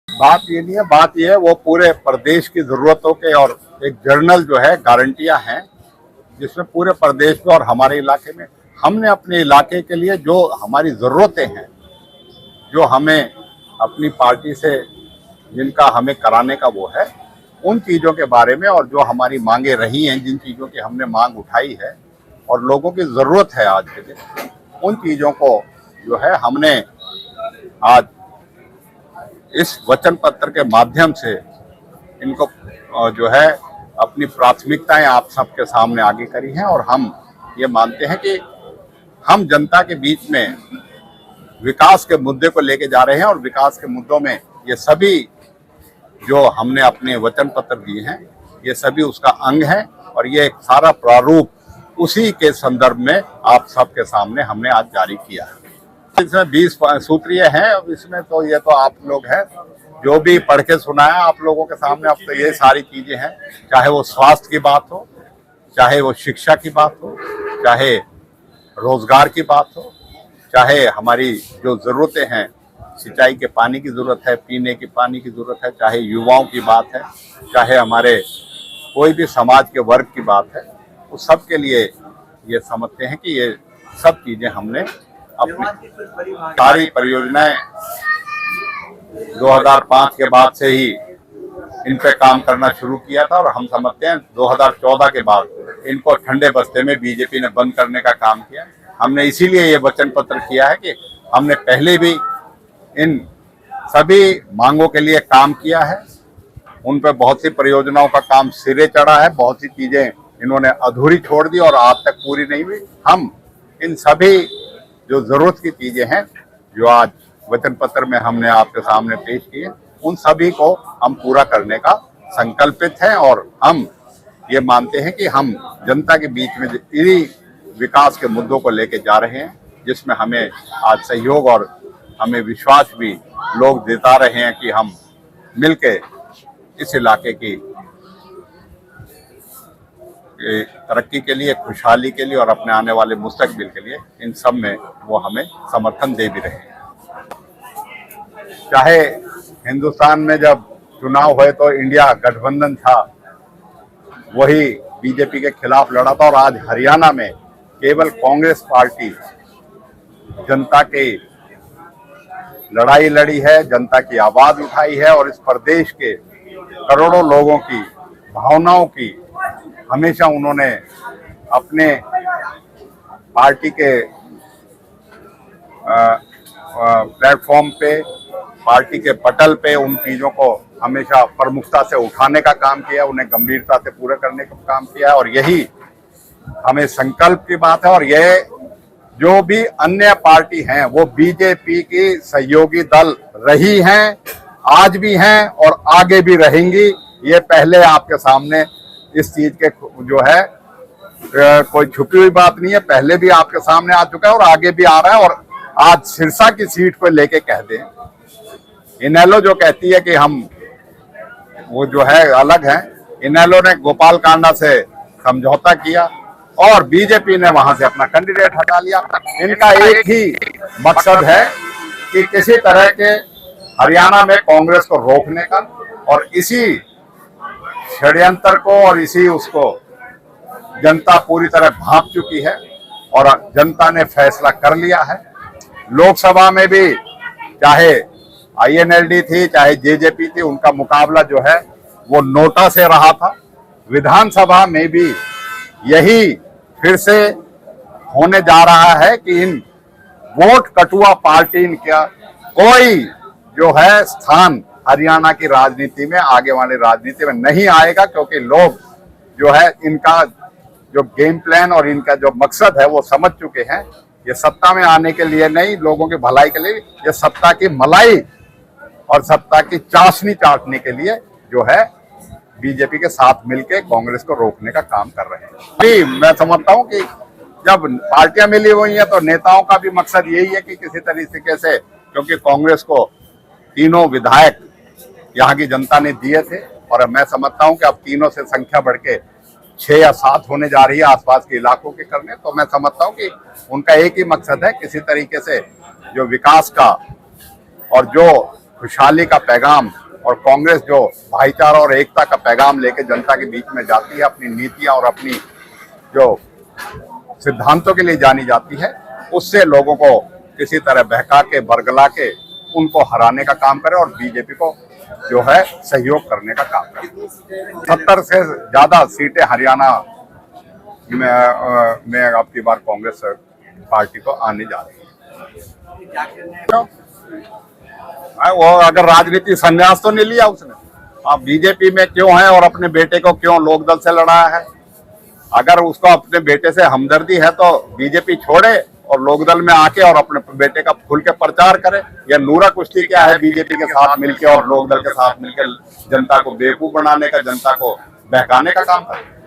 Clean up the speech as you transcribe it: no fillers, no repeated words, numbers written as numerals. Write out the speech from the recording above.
बात ये नहीं है, बात ये है वो पूरे प्रदेश की जरूरतों के और एक जर्नल जो है गारंटियां हैं जिसमें पूरे प्रदेश में और हमारे इलाके में हमने अपने इलाके के लिए जो हमारी ज़रूरतें हैं, जो हमें अपनी पार्टी से जिनका हमें कराने का वो है, उन चीज़ों के बारे में और जो हमारी मांगे रही हैं, जिन चीज़ों की हमने मांग उठाई है और लोगों की ज़रूरत है आज के दिन, उन चीज़ों को जो है हमने आज इस वचन पत्र के माध्यम से इनको जो है अपनी प्राथमिकताएं आप सबके सामने आगे करी हैं। और हम ये मानते हैं कि हम जनता के बीच में विकास के मुद्दे को लेके जा रहे हैं और विकास के मुद्दों में ये सभी जो हमने अपने वचन पत्र दिए हैं, ये सभी उसका अंग है और ये एक सारा प्रारूप उसी के संदर्भ में आप सबके सामने हमने आज जारी किया है। इसमें 20 सूत्रीय हैं, इसमें तो ये तो आप लोग हैं जो भी पढ़ के सुनाया आप लोगों के सामने। अब तो ये सारी चीजें हैं, चाहे वो स्वास्थ्य की बात हो, चाहे वो शिक्षा की बात हो, चाहे रोजगार की बात हो, चाहे हमारी जो जरूरतें हैं, सिंचाई के पानी की जरूरत है, पीने के पानी की जरूरत है, चाहे युवाओं की बात है, चाहे हमारे कोई भी समाज के वर्ग की बात है, उस सब के लिए ये समझते हैं कि ये सब चीजें हमने अपनी सारी परियोजनाएं 2005 के बाद से ही इन पे काम करना शुरू किया था और हम समझते हैं 2014 के बाद इनको ठंडे बस्ते में बीजेपी ने बंद करने का काम किया। हमने इसीलिए ये वचन पत्र किया है कि हमने पहले भी इन सभी मांगों के लिए काम किया है, उन पे बहुत सी परियोजनाओं का काम सिरे चढ़ा है, बहुत सी चीजें इन्होंने अधूरी छोड़ दी और आज तक पूरी नहीं हुई। हम इन सभी जो जरूरत की चीजें हैं जो आज वचन पत्र में हमने आपके सामने पेश किए, उन सभी को हम पूरा करने का संकल्पित हैं और हम ये मानते हैं कि हम जनता के बीच में इन्हीं विकास के मुद्दों को लेके जा रहे हैं, जिसमें हमें आज सहयोग और हमें विश्वास भी लोग दिता रहे हैं कि हम मिलके इस इलाके की तरक्की के लिए, खुशहाली के लिए और अपने आने वाले मुस्तकबिल के लिए इन सब में वो हमें समर्थन दे भी रहे हैं। चाहे हिंदुस्तान में जब चुनाव हुए तो इंडिया गठबंधन था, वही बीजेपी के खिलाफ लड़ा था और आज हरियाणा में केवल कांग्रेस पार्टी जनता की लड़ाई लड़ी है, जनता की आवाज उठाई है और इस प्रदेश के करोड़ों लोगों की भावनाओं की हमेशा उन्होंने अपने पार्टी के प्लेटफॉर्म पे, पार्टी के पटल पे उन चीज़ों को हमेशा प्रमुखता से उठाने का काम किया, उन्हें गंभीरता से पूरा करने का काम किया और यही हमें संकल्प की बात है। और यह जो भी अन्य पार्टी हैं वो बीजेपी की सहयोगी दल रही हैं, आज भी हैं और आगे भी रहेंगी। ये पहले आपके सामने इस चीज के जो है कोई छुपी हुई बात नहीं है, पहले भी आपके सामने आ चुका है और आगे भी आ रहा है। और आज सिरसा की सीट को लेके कह दें, इनेलो जो कहती है कि हम वो जो है अलग हैं, इनेलो ने गोपाल कांडा से समझौता किया और बीजेपी ने वहां से अपना कैंडिडेट हटा लिया। इनका एक ही मकसद है कि किसी तरह के हरियाणा में कांग्रेस को रोकने का, और इसी षड्यंत्र को और इसी उसको जनता पूरी तरह भांप चुकी है और जनता ने फैसला कर लिया है। लोकसभा में भी चाहे INLD थी, चाहे जेजेपी थी, उनका मुकाबला जो है वो नोटा से रहा था। विधानसभा में भी यही फिर से होने जा रहा है कि इन वोट कटुआ पार्टी इनका कोई जो है स्थान हरियाणा की राजनीति में, आगे वाली राजनीति में नहीं आएगा, क्योंकि लोग जो है इनका जो गेम प्लान और इनका जो मकसद है वो समझ चुके हैं। ये सत्ता में आने के लिए नहीं, लोगों की भलाई के लिए, ये सत्ता की मलाई और सत्ता की चाशनी चाटने के लिए जो है बीजेपी के साथ मिलकर कांग्रेस को रोकने का काम कर रहे हैं। मैं समझता हूं कि जब पार्टियां मिली हुई हैं तो नेताओं का भी मकसद यही है कि किसी तरीके से, क्योंकि कांग्रेस को 3 विधायक यहाँ की जनता ने दिए थे और मैं समझता हूं कि अब 3 से संख्या बढ़ के 6 या 7 होने जा रही है आसपास के इलाकों के करने। तो मैं समझता हूं कि उनका एक ही मकसद है, किसी तरीके से जो विकास का और जो खुशहाली का पैगाम और कांग्रेस जो भाईचारा और एकता का पैगाम लेके जनता के बीच में जाती है, अपनी नीतियां और अपनी जो सिद्धांतों के लिए जानी जाती है, उससे लोगों को किसी तरह बहका के बरगला के उनको हराने का काम करे और बीजेपी को जो है सहयोग करने का काम करे। 70 से ज्यादा सीटें हरियाणा में अब की बार कांग्रेस पार्टी को आने जा रही है। वो अगर राजनीति संन्यास तो नहीं लिया उसने, आप बीजेपी में क्यों है और अपने बेटे को क्यों लोकदल से लड़ाया है? अगर उसको अपने बेटे से हमदर्दी है तो बीजेपी छोड़े और लोकदल में आके और अपने बेटे का खुल के प्रचार करे। या नूरा कुश्ती क्या है बीजेपी के साथ मिलके और लोकदल के साथ मिलकर जनता को बेवकूफ बनाने का, जनता को बहकाने का काम करे।